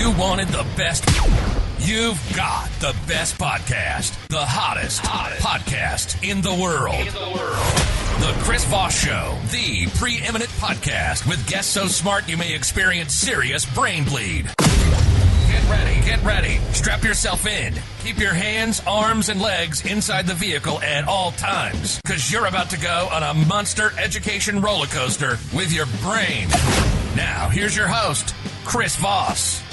You wanted the best. You've got the best podcast. The hottest podcast in the world. The Chris Voss Show. The preeminent podcast with guests so smart you may experience serious brain bleed. Get ready. Strap yourself in. Keep your hands, arms, and legs inside the vehicle at all times, because you're about to go on a monster education roller coaster with your brain. Now, here's your host, Chris Voss.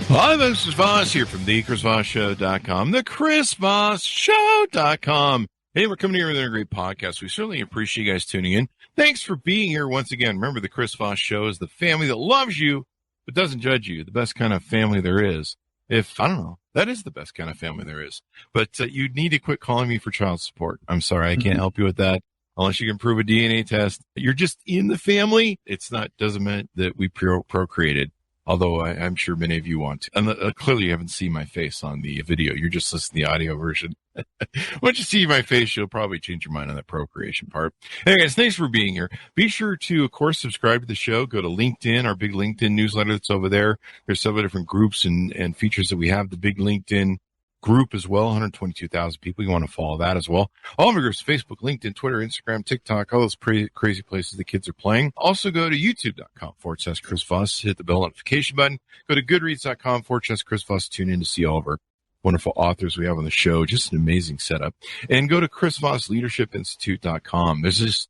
Hi, this is Voss here from the ChrisVossShow.com, the ChrisVossShow.com. Hey, we're coming here with a great podcast. We certainly appreciate you guys tuning in. Thanks for being here once again. Remember, the Chris Voss Show is the family that loves you but doesn't judge you, the best kind of family there is. That is the best kind of family there is. But you need to quit calling me for child support. I'm sorry, I can't help you with that. Unless you can prove a DNA test. You're just in the family. Doesn't mean that we procreated. Although I'm sure many of you want to. And clearly you haven't seen my face on the video. You're just listening to the audio version. Once you see my face, you'll probably change your mind on that procreation part. Anyways, thanks for being here. Be sure to, of course, subscribe to the show. Go to LinkedIn, our big LinkedIn newsletter that's over there. There's several different groups and features that we have. The big LinkedIn group as well, 122,000 people. You want to follow that as well. All of our groups, Facebook, LinkedIn, Twitter, Instagram, TikTok, all those crazy places the kids are playing. Also go to youtube.com/Chris Voss. Hit the bell notification button. Go to goodreads.com/Chris Voss. Tune in to see all of our wonderful authors we have on the show. Just an amazing setup. And go to ChrisVossLeadershipInstitute.com. There's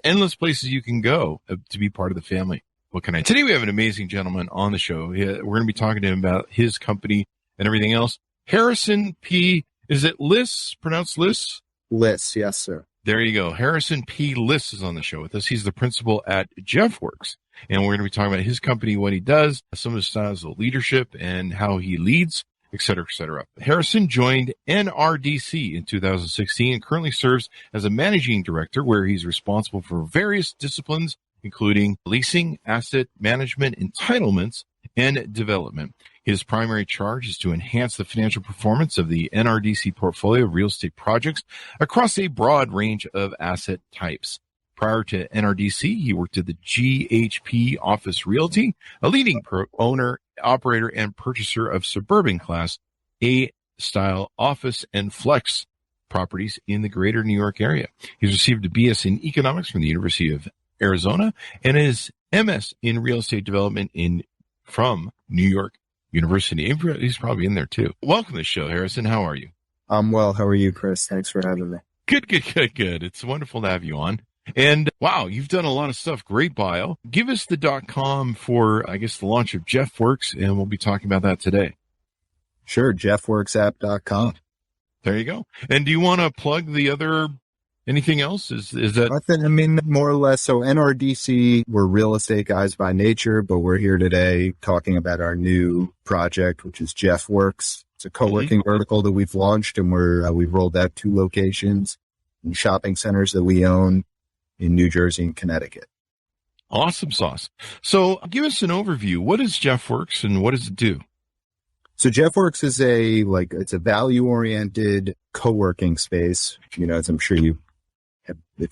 endless places you can go to be part of the family. Today we have an amazing gentleman on the show. We're going to be talking to him about his company and everything else. Harrison P. Is it Lyss? Pronounced Lyss? Lyss, yes, sir. There you go. Harrison P. Lyss is on the show with us. He's the principal at JeffWorks. And we're going to be talking about his company, what he does, some of his styles of leadership, and how he leads, et cetera, et cetera. Harrison joined NRDC in 2016 and currently serves as a managing director, where he's responsible for various disciplines, including leasing, asset management, entitlements, and development. His primary charge is to enhance the financial performance of the NRDC portfolio of real estate projects across a broad range of asset types. Prior to NRDC, he worked at the GHP Office Realty, a leading owner, operator, and purchaser of suburban Class A-style office and flex properties in the greater New York area. He's received a BS in economics from the University of Arizona and his MS in real estate development from New York University. He's probably in there too. Welcome to the show, Harrison. How are you? I'm well. How are you, Chris? Thanks for having me. Good. It's wonderful to have you on. And wow, you've done a lot of stuff. Great bio. Give us the .com for, I guess, the launch of JeffWorks, and we'll be talking about that today. Sure. JeffWorksApp.com. There you go. And do you want to plug the other, anything else? Is that? Nothing. I mean, more or less. So NRDC, we're real estate guys by nature, but we're here today talking about our new project, which is JeffWorks. It's a co-working vertical that we've launched, and we've rolled out 2 locations in shopping centers that we own in New Jersey and Connecticut. Awesome sauce. So give us an overview. What is JeffWorks and what does it do? So JeffWorks is it's a value-oriented co-working space. As I'm sure if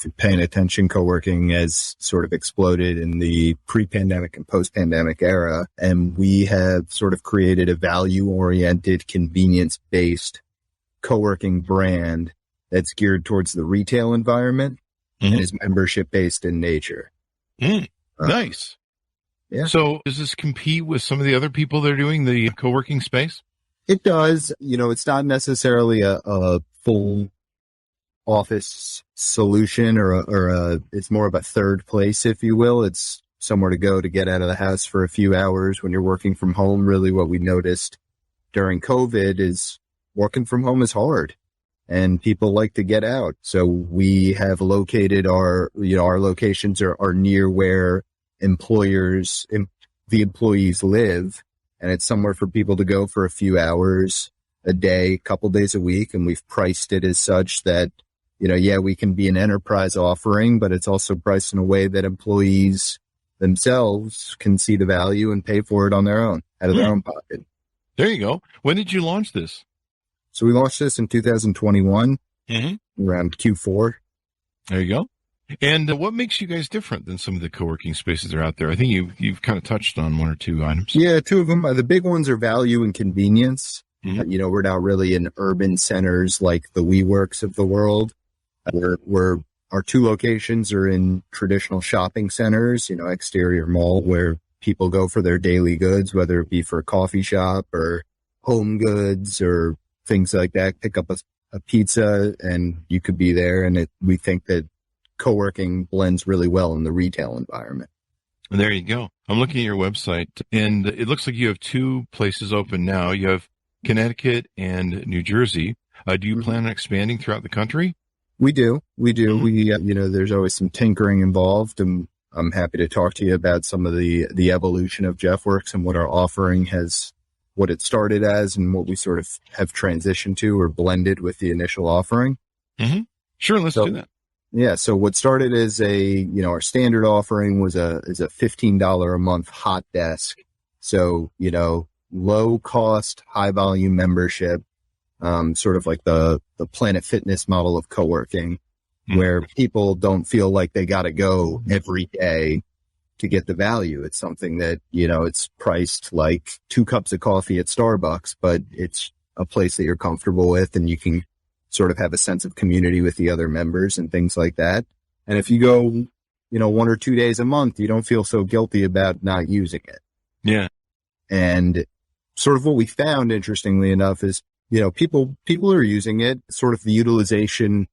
you're paying attention, co-working has sort of exploded in the pre-pandemic and post-pandemic era. And we have sort of created a value-oriented, convenience-based co-working brand that's geared towards the retail environment and is membership-based in nature. Nice. Yeah. So does this compete with some of the other people that are doing the co-working space? It does. It's not necessarily a full office solution or it's more of a third place, if you will. It's somewhere to go to get out of the house for a few hours when you're working from home. Really what we noticed during COVID is working from home is hard and people like to get out. So we have located our locations are near where the employees live, and it's somewhere for people to go for a few hours a day, couple days a week. And we've priced it as such that, we can be an enterprise offering, but it's also priced in a way that employees themselves can see the value and pay for it on their own, out of their own pocket. There you go. When did you launch this? So we launched this in 2021, around Q4. There you go. And what makes you guys different than some of the co-working spaces that are out there? I think you've kind of touched on one or two items. Yeah, two of them. The big ones are value and convenience. Mhm. We're not really in urban centers like the WeWorks of the world. Our two locations are in traditional shopping centers, exterior mall where people go for their daily goods, whether it be for a coffee shop or home goods or things like that. Pick up a pizza and you could be there. And we think that co-working blends really well in the retail environment. There you go. I'm looking at your website, and it looks like you have two places open now. You have Connecticut and New Jersey. Do you plan on expanding throughout the country? We do. Mhm. We, there's always some tinkering involved, and I'm happy to talk to you about some of the evolution of JeffWorks and what our offering what it started as and what we sort of have transitioned to or blended with the initial offering. Mm-hmm. Sure. Let's do that. Yeah. So what started as our standard offering is a $15 a month hot desk. So, low cost, high volume membership, sort of like the Planet Fitness model of co-working, where people don't feel like they got to go every day to get the value. It's something that, it's priced like 2 cups of coffee at Starbucks, but it's a place that you're comfortable with and you can sort of have a sense of community with the other members and things like that. And if you go, 1 or 2 days a month, you don't feel so guilty about not using it. Yeah. And sort of what we found, interestingly enough, is, people are using it, sort of the utilization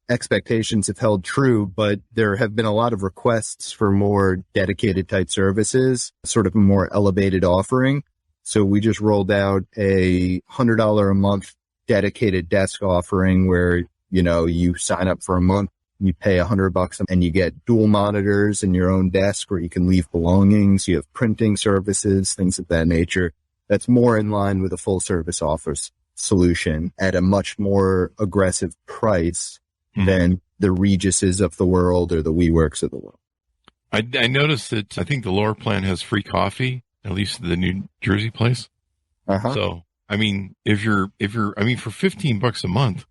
expectations have held true, but there have been a lot of requests for more dedicated type services, sort of a more elevated offering. So we just rolled out a $100 a month dedicated desk offering where, you sign up for a month, you pay $100 and you get dual monitors in your own desk where you can leave belongings. You have printing services, things of that nature. That's more in line with a full service office solution at a much more aggressive price than the Reguses of the world or the WeWorks of the world. I noticed that I think the lower plan has free coffee, at least the New Jersey place. Uh-huh. So, for $15 a month,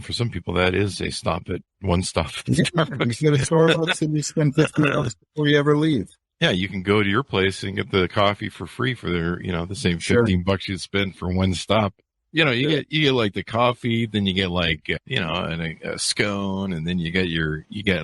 for some people, that is a stop at one stop at Starbucks. You go to Starbucks and you spend $50 before you ever leave. Yeah, you can go to your place and get the coffee for free for their, the same $15 you'd spend for one stop. You get like the coffee, then you get like, a scone, and then you get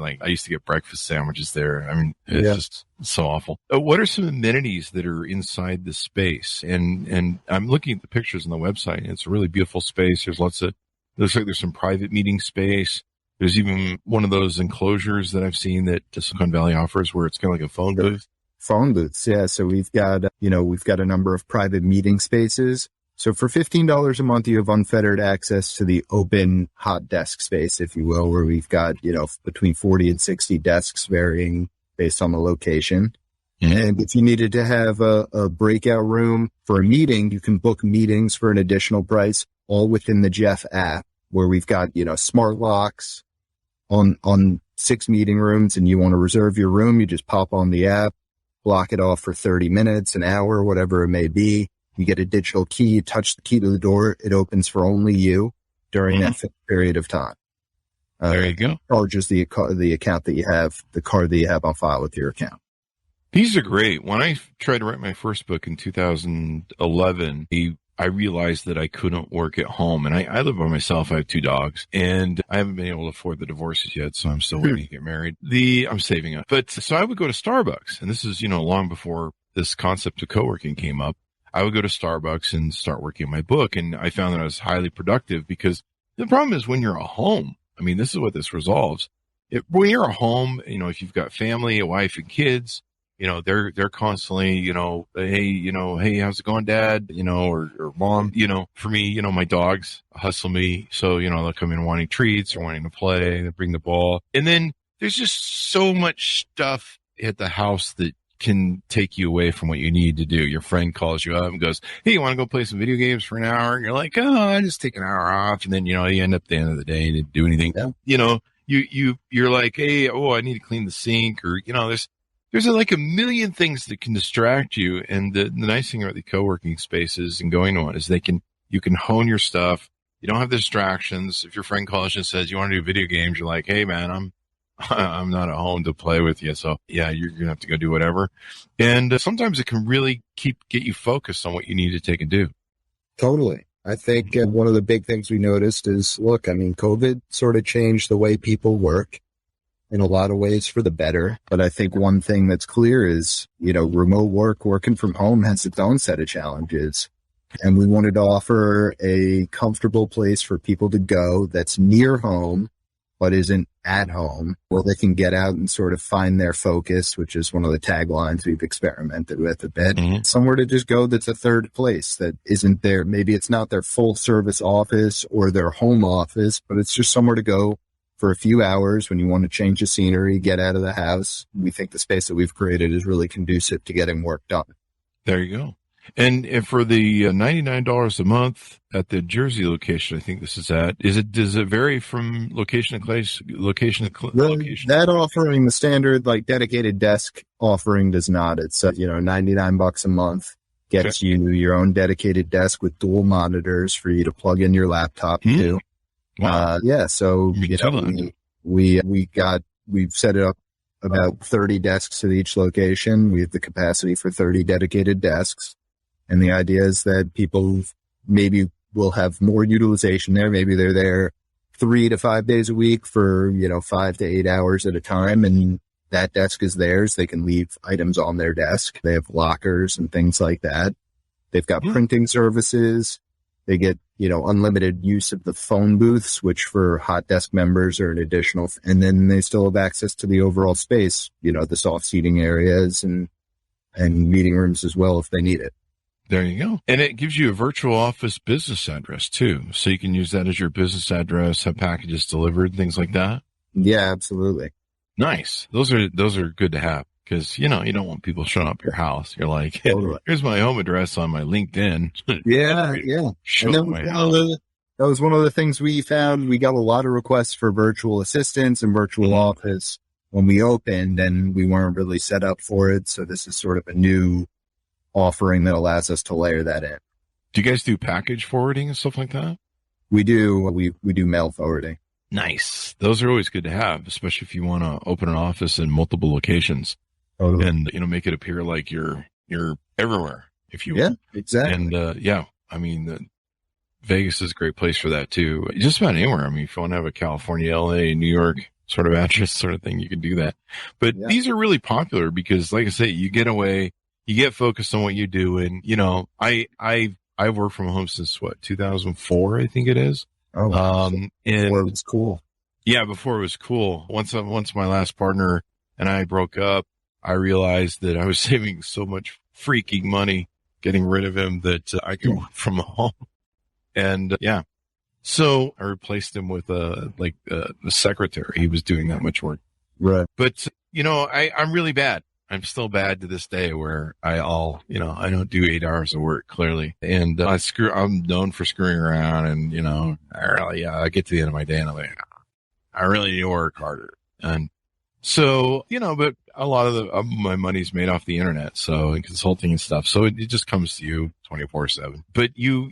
like, I used to get breakfast sandwiches there. It's just so awful. What are some amenities that are inside the space? And I'm looking at the pictures on the website, and it's a really beautiful space. There's looks like there's some private meeting space. There's even one of those enclosures that I've seen that Silicon Valley offers where it's kind of like a phone booth. Phone booths. Yeah. So we've got a number of private meeting spaces. So for $15 a month, you have unfettered access to the open hot desk space, if you will, where we've got, between 40 and 60 desks varying based on the location. Mm-hmm. And if you needed to have a breakout room for a meeting, you can book meetings for an additional price, all within the Jeff app, where we've got, smart locks on 6 meeting rooms, and you want to reserve your room, you just pop on the app, block it off for 30 minutes, an hour, whatever it may be. You get a digital key, you touch the key to the door, it opens for only you during that period of time. There you go. Charges the account that you have, the card that you have on file with your account. These are great. When I tried to write my first book in 2011, I realized that I couldn't work at home. And I live by myself. I have 2 dogs, and I haven't been able to afford the divorces yet, so I'm still waiting to get married. I'm saving up. But so I would go to Starbucks, and this is, long before this concept of co-working came up. I would go to Starbucks and start working on my book, and I found that I was highly productive because the problem is when you're at home, this is what this resolves. When you're at home, if you've got family, a wife and kids, they're constantly, hey, how's it going, Dad? Or Mom, for me, my dogs hustle me. So, they'll come in wanting treats or wanting to play, they bring the ball. And then there's just so much stuff at the house that can take you away from what you need to do. Your friend calls you up and goes, hey, you want to go play some video games for an hour? And you're like, oh, I just take an hour off. And then, you end up at the end of the day, you didn't do anything. Yeah. You're like, hey, I need to clean the sink, or, there's like a million things that can distract you. And the nice thing about the co-working spaces and going to one is you can hone your stuff. You don't have the distractions. If your friend calls and says you want to do video games, you're like, hey man, I'm not at home to play with you. So yeah, you're going to have to go do whatever. And sometimes it can really get you focused on what you need to take and do. Totally. I think one of the big things we noticed is, look, I mean, COVID sort of changed the way people work in a lot of ways for the better. But I think one thing that's clear is, remote work, working from home has its own set of challenges. And we wanted to offer a comfortable place for people to go that's near home, but isn't at home, where they can get out and sort of find their focus, which is one of the taglines we've experimented with a bit. Mm-hmm. Somewhere to just go that's a third place that isn't there. Maybe it's not their full service office or their home office, but it's just somewhere to go for a few hours when you want to change the scenery, get out of the house. We think the space that we've created is really conducive to getting work done. There you go. And for the $99 a month at the Jersey location, I think this is at, does it vary from location to place, location? That offering, the standard like dedicated desk offering does not. It's $99 a month gets you your own dedicated desk with dual monitors for you to plug in your laptop to. Wow. So we've set it up about 30 desks at each location. We have the capacity for 30 dedicated desks. And the idea is that people maybe will have more utilization there. Maybe they're there 3 to 5 days a week for, 5 to 8 hours at a time. And that desk is theirs. They can leave items on their desk. They have lockers and things like that. They've got printing services. They get, unlimited use of the phone booths, which for hot desk members are an additional. And then they still have access to the overall space, the soft seating areas and meeting rooms as well if they need it. There you go. And it gives you a virtual office business address too. So you can use that as your business address, have packages delivered, things like that. Yeah, absolutely. Nice. Those are good to have because, you don't want people showing up at your house. You're like, hey, here's my home address on my LinkedIn. Yeah. And then that was one of the things we found. We got a lot of requests for virtual assistants and virtual office when we opened, and we weren't really set up for it. So this is sort of a new offering that allows us to layer that in. Do you guys do package forwarding and stuff like that? We do. We do mail forwarding. Nice. Those are always good to have, especially if you want to open an office in multiple locations. Totally. And, make it appear like you're everywhere, if you will. Yeah, exactly. And, Vegas is a great place for that too. Just about anywhere. I mean, if you want to have a California, LA, New York sort of address sort of thing, you can do that. But these are really popular because, like I say, you get away. You get focused on what you do. And, I've worked from home since 2004, I think it is. Oh, and before it was cool. Yeah. Before it was cool. Once my last partner and I broke up, I realized that I was saving so much freaking money getting rid of him that I could work from home. And so I replaced him with a secretary. He was doing that much work. Right. But, I'm really bad. I'm still bad to this day where I don't do 8 hours of work clearly. And I'm known for screwing around and, I get to the end of my day and I'm like, I really need to work harder. And so, but a lot of my money's made off the internet. So in consulting and stuff. So it just comes to you 24/7, but you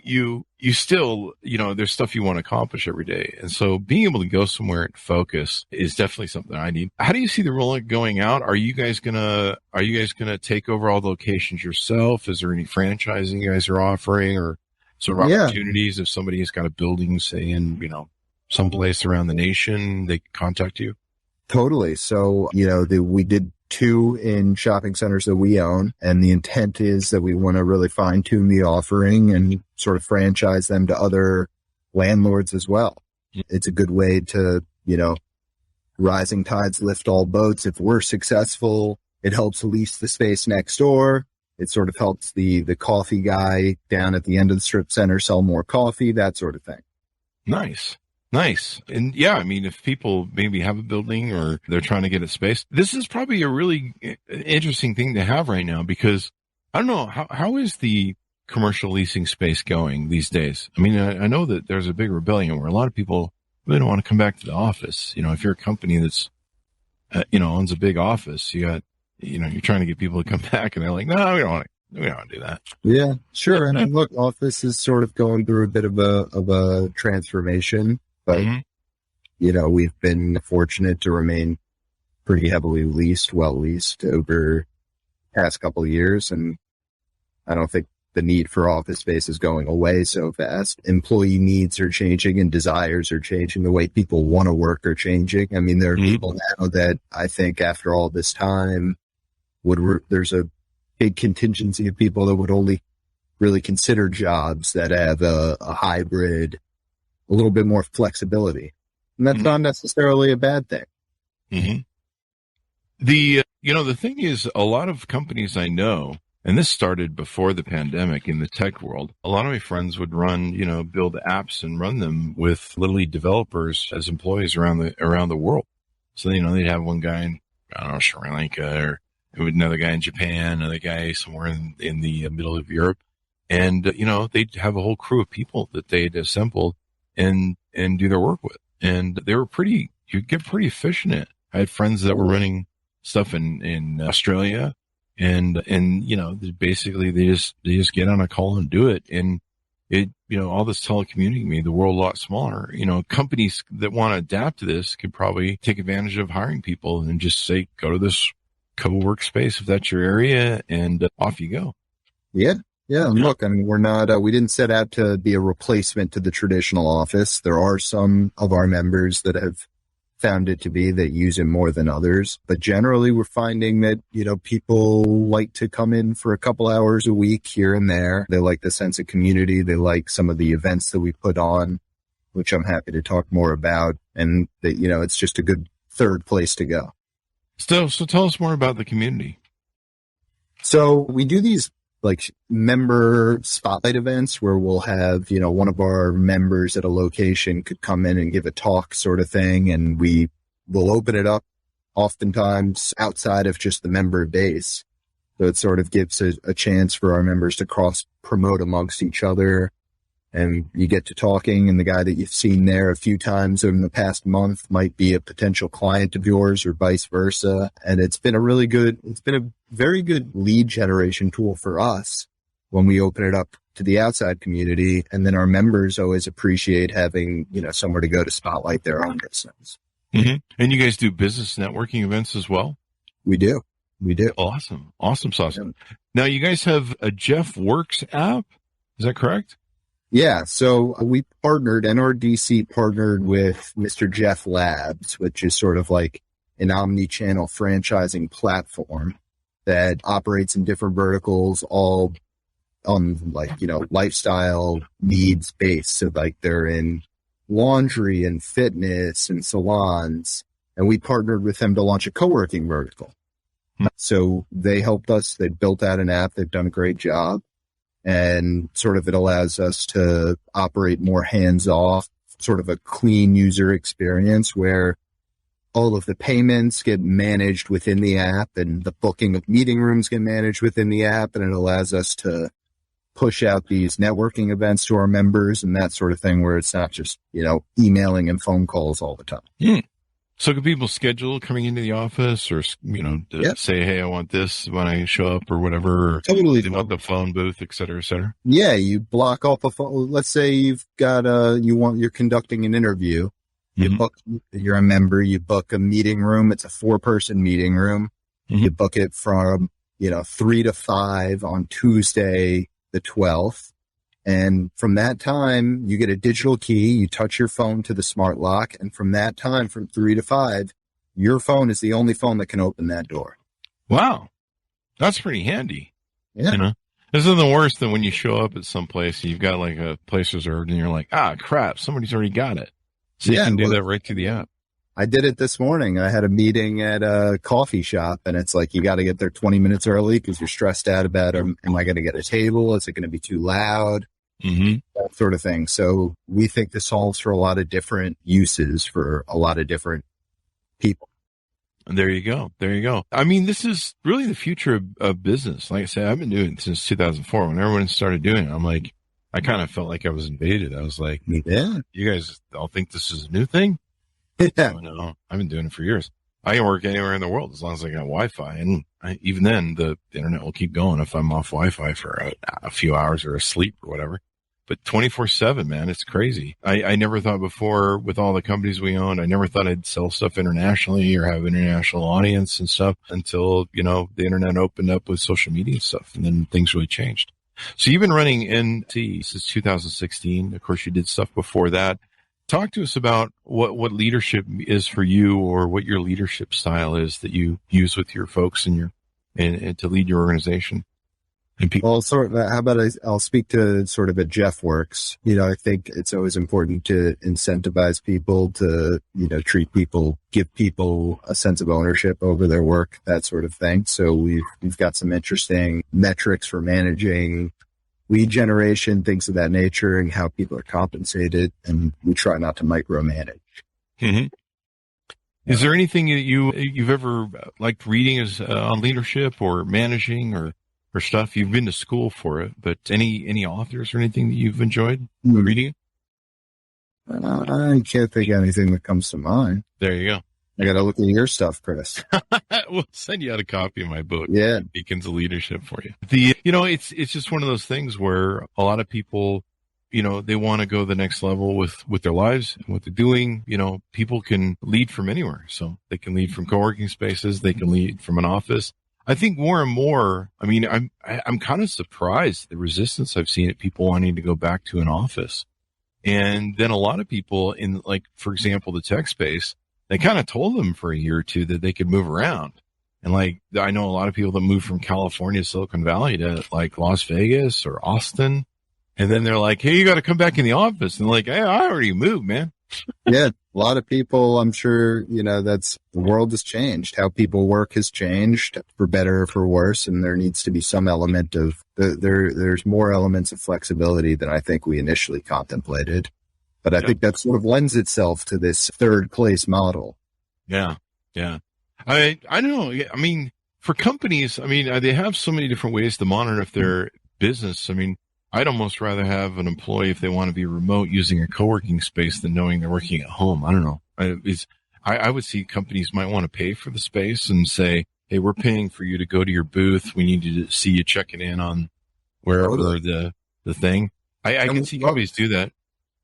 still, there's stuff you want to accomplish every day. And so being able to go somewhere and focus is definitely something I need. How do you see the rollout going out? Are you guys going to take over all the locations yourself? Is there any franchising you guys are offering or sort of opportunities if somebody has got a building, say in, someplace around the nation, they contact you? Totally. So, we did 2 in shopping centers that we own. And the intent is that we want to really fine tune the offering and sort of franchise them to other landlords as well. It's a good way to, rising tides lift all boats. If we're successful, it helps lease the space next door. It sort of helps the coffee guy down at the end of the strip center sell more coffee, that sort of thing. Nice. And if people maybe have a building or they're trying to get a space, this is probably a really interesting thing to have right now because I don't know, how is the commercial leasing space going these days? I mean, I know that there's a big rebellion where a lot of people really don't want to come back to the office. If you're a company that's, owns a big office, you got, you're trying to get people to come back and they're like, no, we don't want to. We don't do that. Yeah, sure. And look, Office is sort of going through a bit of a transformation, but we've been fortunate to remain pretty heavily well leased over the past couple of years. And I don't think the need for office space is going away so fast. Employee needs are changing and desires are changing. The way people want to work are changing. I mean, there are people now that I think after all this time there's a big contingency of people that would only really consider jobs that have a hybrid, a little bit more flexibility. And that's not necessarily a bad thing. The thing is, a lot of companies I know, and this started before the pandemic in the tech world, a lot of my friends would build apps and run them with literally developers as employees around the world. So, they'd have one guy in, I don't know, Sri Lanka, or another guy in Japan, another guy somewhere in the middle of Europe. And, they'd have a whole crew of people that they'd assembled and do their work with. And they were you'd get pretty efficient at it. I had friends that were running stuff in Australia, and basically they just get on a call and do it. And it, all this telecommuting made the world a lot smaller. Companies that want to adapt to this could probably take advantage of hiring people and just say, go to this co-workspace if that's your area, and off you go. Yeah. Yeah. And look, I mean, we didn't set out to be a replacement to the traditional office. There are some of our members that have found it to be that use it more than others. But generally we're finding that, people like to come in for a couple hours a week here and there. They like the sense of community. They like some of the events that we put on, which I'm happy to talk more about. And that, it's just a good third place to go. So tell us more about the community. So we do these like member spotlight events where we'll have, one of our members at a location could come in and give a talk sort of thing. And we will open it up oftentimes outside of just the member base. So it sort of gives a chance for our members to cross promote amongst each other. And you get to talking, and the guy that you've seen there a few times in the past month might be a potential client of yours or vice versa. And it's been a very good lead generation tool for us when we open it up to the outside community. And then our members always appreciate having, somewhere to go to spotlight their own business. And you guys do business networking events as well? We do. Awesome sauce. Yeah. Now you guys have a Jeff Works app. Is that correct? Yeah, so we NRDC partnered with Mr. Jeff Labs, which is sort of like an omni-channel franchising platform that operates in different verticals, all on lifestyle needs based. So they're in laundry and fitness and salons, and we partnered with them to launch a co-working vertical. So they helped us. They built out an app. They've done a great job. And sort of it allows us to operate more hands-off, sort of a clean user experience where all of the payments get managed within the app and the booking of meeting rooms get managed within the app. And it allows us to push out these networking events to our members and that sort of thing where it's not just, emailing and phone calls all the time. So can people schedule coming into the office or, say, hey, I want this when I show up or whatever? Or totally. They want the phone booth, et cetera, et cetera. Yeah. You block off a phone. Let's say you've got you're conducting an interview. You're a member. You book a meeting room. It's a 4-person meeting room. You book it from, 3 to 5 on Tuesday, the 12th. And from that time, you get a digital key, you touch your phone to the smart lock. And from that time, from 3 to 5, your phone is the only phone that can open that door. Wow. That's pretty handy. Yeah. This isn't the worst than when you show up at some place and you've got like a place reserved and you're like, crap, somebody's already got it. So you can do that right through the app. I did it this morning. I had a meeting at a coffee shop and it's like, you got to get there 20 minutes early because you're stressed out about, am I going to get a table? Is it going to be too loud? That sort of thing. So we think this solves for a lot of different uses for a lot of different people. There you go. I mean, this is really the future of business. Like I said, I've been doing it since 2004. When everyone started doing it, I'm like, I kind of felt like I was invaded. I was like, yeah, you guys all think this is a new thing? Yeah. Oh, no, I've been doing it for years. I can work anywhere in the world as long as I got Wi-Fi. And even then, the internet will keep going if I'm off Wi-Fi for a few hours or asleep or whatever. But 24/7, man, it's crazy. I never thought before with all the companies we owned, I never thought I'd sell stuff internationally or have international audience and stuff until, the internet opened up with social media and stuff. And then things really changed. So you've been running NT since 2016. Of course, you did stuff before that. Talk to us about what leadership is for you, or what your leadership style is that you use with your folks and to lead your organization. Well, how about I'll speak to sort of at JeffWorks. I think it's always important to incentivize people to, treat people, give people a sense of ownership over their work, that sort of thing. So we've got some interesting metrics for managing lead generation, things of that nature, and how people are compensated. And we try not to micromanage. Mm-hmm. Is there anything that you've ever liked reading on leadership or managing or stuff? You've been to school for it, but any authors or anything that you've enjoyed reading? I can't think of anything that comes to mind. There you go. I got to look at your stuff, Chris. We'll send you out a copy of my book. Yeah. Beacons of Leadership for you. It's just one of those things where a lot of people, they want to go the next level with their lives and what they're doing. People can lead from anywhere. So they can lead from co-working spaces. They can lead from an office. I think more and more, I'm kind of surprised the resistance I've seen at people wanting to go back to an office. And then a lot of people in, like, for example, the tech space, they kind of told them for a year or two that they could move around. And I know a lot of people that move from California, Silicon Valley to like Las Vegas or Austin. And then they're like, hey, you got to come back in the office. And like, hey, I already moved, man. Yeah. A lot of people, I'm sure, the world has changed. How people work has changed for better or for worse. And there needs to be some element of there's more elements of flexibility than I think we initially contemplated. But I think that sort of lends itself to this third place model. Yeah. Yeah. I don't know. For companies, they have so many different ways to monitor if their business. I'd almost rather have an employee, if they want to be remote, using a co-working space than knowing they're working at home. I don't know. I would see companies might want to pay for the space and say, hey, we're paying for you to go to your booth. We need to see you checking in on wherever the thing. I can see companies do that.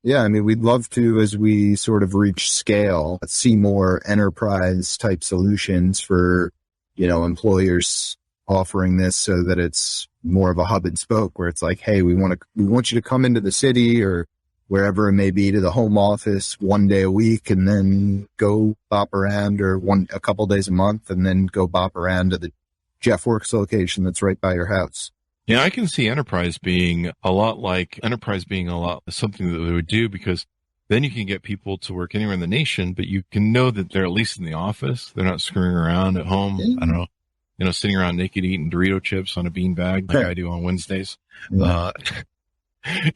Yeah, we'd love to, as we sort of reach scale, see more enterprise type solutions for, employers offering this, so that it's more of a hub and spoke, where it's like, hey, we want you to come into the city or wherever it may be to the home office one day a week, and then go bop around, or a couple days a month, and then go bop around to the JeffWorks location that's right by your house. Yeah, I can see enterprise being a lot something that they would do, because then you can get people to work anywhere in the nation, but you can know that they're at least in the office. They're not screwing around at home. Yeah. I don't know, sitting around naked eating Dorito chips on a beanbag like I do on Wednesdays. Yeah.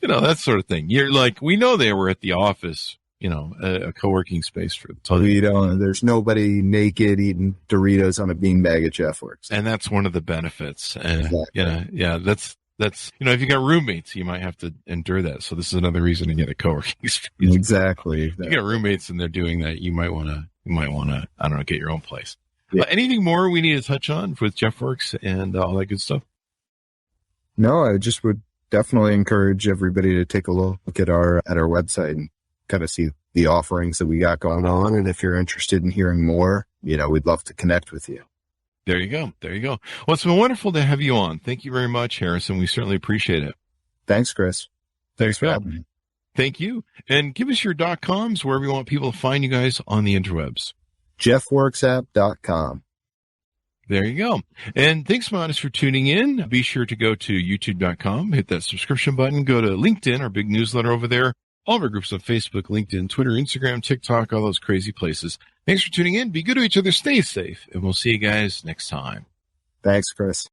That sort of thing. You're like, we know they were at the office, a co-working space for the there's nobody naked eating Doritos on a beanbag at JeffWorks. And that's one of the benefits. And exactly. Yeah, that's, if you got roommates, you might have to endure that. So this is another reason to get a co-working space. Exactly. If you got roommates and they're doing that, you might want to, I don't know, get your own place. Yeah. Anything more we need to touch on with JeffWorks and all that good stuff? No, I just would definitely encourage everybody to take a look at our website and kind of see the offerings that we got going on. And if you're interested in hearing more, we'd love to connect with you. There you go. Well, it's been wonderful to have you on. Thank you very much, Harrison. We certainly appreciate it. Thanks, Chris. Thanks for having me. Thank you. And give us your .coms wherever you want people to find you guys on the interwebs. JeffWorksApp.com. There you go. And thanks, Modest, for tuning in. Be sure to go to YouTube.com, hit that subscription button, go to LinkedIn, our big newsletter over there. All of our groups on Facebook, LinkedIn, Twitter, Instagram, TikTok, all those crazy places. Thanks for tuning in. Be good to each other. Stay safe. And we'll see you guys next time. Thanks, Chris.